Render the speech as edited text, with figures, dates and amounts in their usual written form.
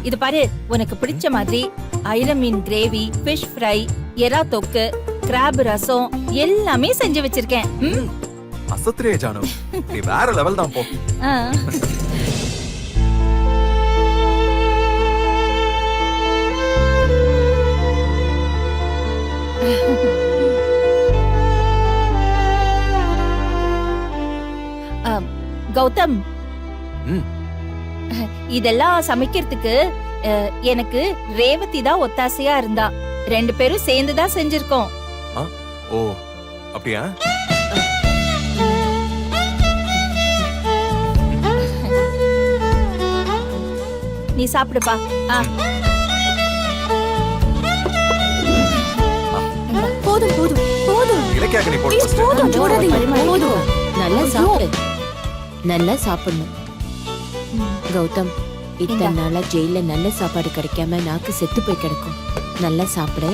இது பாரு, உனக்கு பிடிச்ச மாதிரி ஐர மீன் கிரேவி, ஃபிஷ் ஃப்ரை, எறா தொக்கு, கிராப் ரசம் எல்லாமே செஞ்சு வச்சிருக்கேன். அசத்துறியே ஜானு, நீ வேற லெவல் தான் போ. ஆ. கௌதம், ம். இதெல்லாம் சமைக்கிறதுக்கு எனக்கு ரேவதி தான் ஒத்தாசையா இருந்தா. 2 பேரும் சேர்ந்து தான் செஞ்சிருக்கோம். ஓ அப்படியா? நீ சாப்பிடுப்பா. போதும் போதும் போதும். இலக்கியாக்கு நீ போட்டு first. போதும் போடாதீங்க. போதும். நல்லா சாப்பிடு, நல்லா சாப்பிடணும். கௌதம், இத்தனை நாளா ஜெயில நல்ல சாப்பாடு கிடைக்காம நாக்கு செத்து போய் கிடக்கும். நல்லா சாப்பிடு.